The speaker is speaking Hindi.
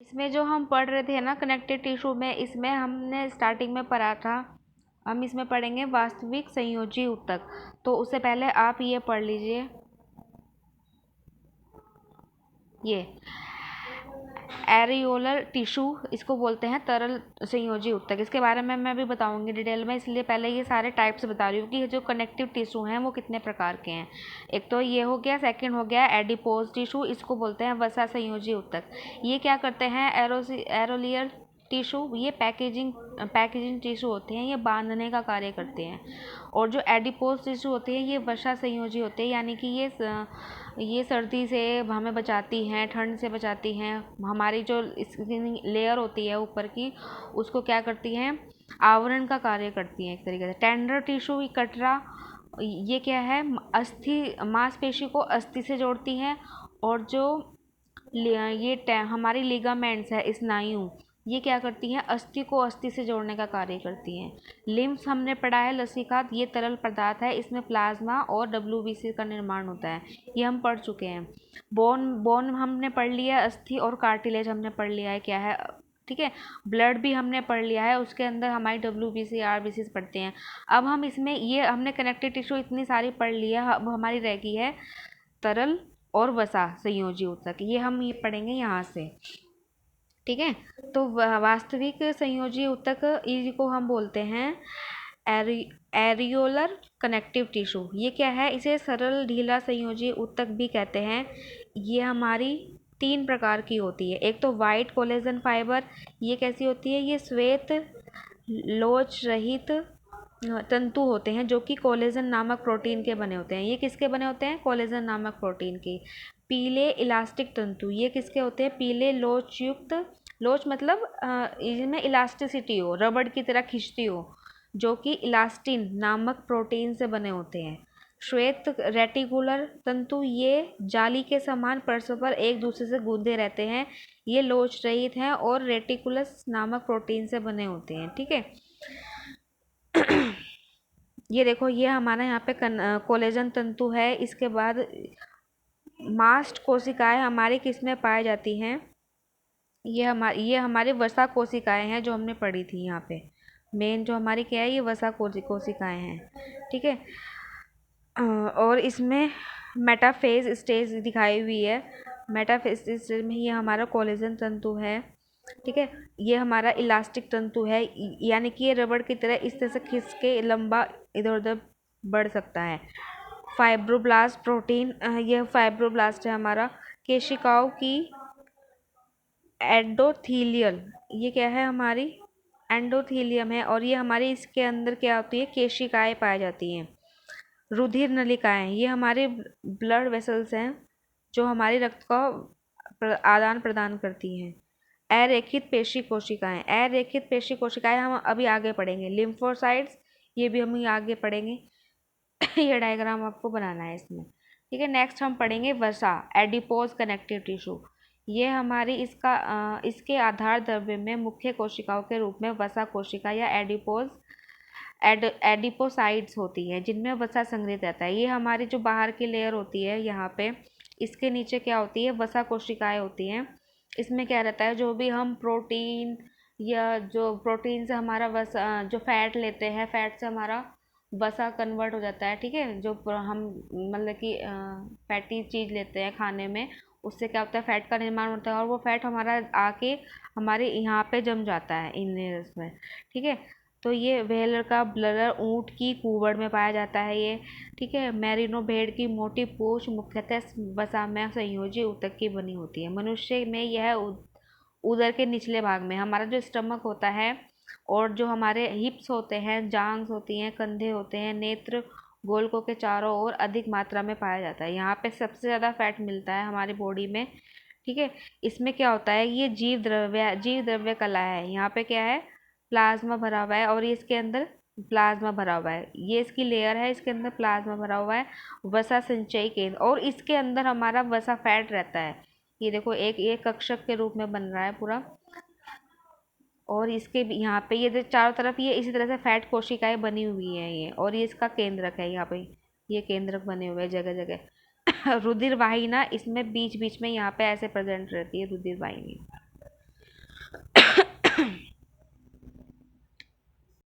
इसमें जो हम पढ़ रहे थे ना कनेक्टिव टिश्यू में, इसमें हमने स्टार्टिंग में पढ़ा था, हम इसमें पढ़ेंगे वास्तविक संयोजी ऊतक। तो उससे पहले आप ये पढ़ लीजिए, ये एरियोलर टिश्यू, इसको बोलते हैं तरल संयोजी ऊतक। इसके बारे में मैं भी बताऊंगी डिटेल में, इसलिए पहले ये सारे टाइप्स बता रही हूँ कि जो कनेक्टिव टिश्यू हैं वो कितने प्रकार के हैं। एक तो ये हो गया, सेकंड हो गया एडिपोज टिश्यू, इसको बोलते हैं वसा संयोजी ऊतक। ये क्या करते हैं, एरोलियर टिश्यू, ये पैकेजिंग टिश्यू होते हैं, ये बांधने का कार्य करते हैं। और जो एडिपोज टिश्यू होते हैं ये वसा संयोजी होते हैं, यानी कि ये सर्दी से हमें बचाती हैं, ठंड से बचाती हैं। हमारी जो स्किन लेयर होती है ऊपर की, उसको क्या करती हैं, आवरण का कार्य करती हैं एक तरीके से। टेंडर टिश्यू कटरा, ये क्या है, मांसपेशी को अस्थि से जोड़ती हैं। और जो ये हमारी लिगामेंट्स है, स्नायु, ये क्या करती हैं, अस्थि को अस्थि से जोड़ने का कार्य करती हैं। लिम्फ्स हमने पढ़ा है, लसीका, ये तरल पदार्थ है, इसमें प्लाज्मा और WBC का निर्माण होता है, ये हम पढ़ चुके हैं। बोन हमने पढ़ लिया, अस्थि और कार्टिलेज हमने पढ़ लिया है क्या है, ठीक है। ब्लड भी हमने पढ़ लिया है, उसके अंदर हमारी WBC RBC पढ़ते हैं। अब हम इसमें ये हमने कनेक्टिव टिश्यू इतनी सारी पढ़ लिया, अब हमारी रह गई है तरल और वसा संयोजी ऊतक, ये हम ये पढ़ेंगे यहाँ से, ठीक है। तो वास्तविक संयोजी ऊतक को हम बोलते हैं एरियोलर कनेक्टिव टिश्यू। ये क्या है, इसे सरल ढीला संयोजी ऊतक भी कहते हैं। ये हमारी 3 प्रकार की होती है। एक तो वाइट कोलेजन फाइबर, ये कैसी होती है, ये श्वेत लोच रहित तंतु होते हैं जो कि कोलेजन नामक प्रोटीन के बने होते हैं। ये किसके बने होते हैं, कोलेजन नामक प्रोटीन के। पीले इलास्टिक तंतु, ये किसके होते हैं, पीले लोच युक्त, लोच मतलब इसमें इलास्टिसिटी हो, रबड़ की तरह खिंचती हो, जो कि इलास्टिन नामक प्रोटीन से बने होते हैं। श्वेत रेटिकुलर तंतु, ये जाली के समान परस्पर एक दूसरे से गूंधे रहते हैं, ये लोच रहित हैं और रेटिकुलस नामक प्रोटीन से बने होते हैं, ठीक है। ये देखो, ये हमारा यहाँ पे कोलेजन तंतु है। इसके बाद मास्ट कोशिकाएं हमारी किस में पाई जाती हैं, ये हमारे वसा कोशिकाएं हैं जो हमने पढ़ी थी। यहाँ पे मेन जो हमारी क्या है, ये वसा कोशिकाएं हैं, ठीक है। और इसमें मेटाफेज स्टेज दिखाई हुई है। मेटाफेज स्टेज में ये हमारा कोलेजन तंतु है, ठीक है। ये हमारा इलास्टिक तंतु है, यानी कि ये रबड़ की तरह इस तरह से खिंच के लंबा इधर उधर बढ़ सकता है। फाइब्रोब्लास्ट प्रोटीन, यह फाइब्रोब्लास्ट है हमारा, केशिकाओं की एंडोथीलियल, ये क्या है, हमारी एंडोथीलियम है। और ये हमारी इसके अंदर क्या होती है, केशिकाएं पाई जाती हैं। रुधिर नलिकाएं, ये हमारे ब्लड वेसल्स हैं जो हमारे रक्त का आदान प्रदान करती हैं। अरेखित पेशी कोशिकाएं, अरेखित पेशी कोशिकाएं हम अभी आगे पढ़ेंगे। लिम्फोसाइट्स, ये भी हम आगे पढ़ेंगे। ये डायग्राम आपको बनाना है इसमें, ठीक है। नेक्स्ट हम पढ़ेंगे वसा, एडिपोज कनेक्टिव टिश्यू। ये हमारी इसके आधार द्रव्य में मुख्य कोशिकाओं के रूप में वसा कोशिका या एडिपोसाइट्स होती है, जिनमें वसा संग्रहित रहता है। ये हमारी जो बाहर की लेयर होती है यहाँ पे, इसके नीचे क्या होती है, वसा कोशिकाएं होती हैं। इसमें क्या रहता है, जो भी हम प्रोटीन या जो प्रोटीन से हमारा वसा, जो फैट लेते हैं, फैट से हमारा वसा कन्वर्ट हो जाता है, ठीक है। जो हम मतलब कि फैटी चीज़ लेते हैं खाने में, उससे क्या होता है, फैट का निर्माण होता है और वो फैट हमारा आके हमारे यहाँ पे जम जाता है इन लेयर्स में, ठीक है। तो ये व्हेलर का ब्लडर ऊँट की कूबड़ में पाया जाता है ये, ठीक है। मैरिनो भेड़ की मोटी पूंछ मुख्यतः वसा में संयोजी ऊतक की बनी होती है। मनुष्य में यह उदर के निचले भाग में, हमारा जो स्टमक होता है और जो हमारे हिप्स होते हैं, जांघ्स होती हैं, कंधे होते हैं, नेत्र गोलकों के चारों ओर अधिक मात्रा में पाया जाता है। यहाँ पे सबसे ज़्यादा फैट मिलता है हमारी बॉडी में, ठीक है। इसमें क्या होता है, ये जीव द्रव्य कला है। यहाँ पे क्या है, प्लाज्मा भरा हुआ है और ये इसके अंदर प्लाज्मा भरा हुआ है, ये इसकी लेयर है, इसके अंदर प्लाज्मा भरा हुआ है। वसा संचयी केंद्र, और इसके अंदर हमारा वसा फैट रहता है। ये देखो, एक कक्षक के रूप में बन रहा है पूरा। और इसके यहाँ पे ये चारों तरफ ये इसी तरह से फैट कोशिकाएं बनी हुई है ये, और ये इसका केंद्रक है। यहाँ पे ये केंद्रक बने हुए हैं जगह जगह। रुधिर वाहिनी, इसमें बीच बीच में यहाँ पे ऐसे प्रेजेंट रहती है रुधिर वाहिनी।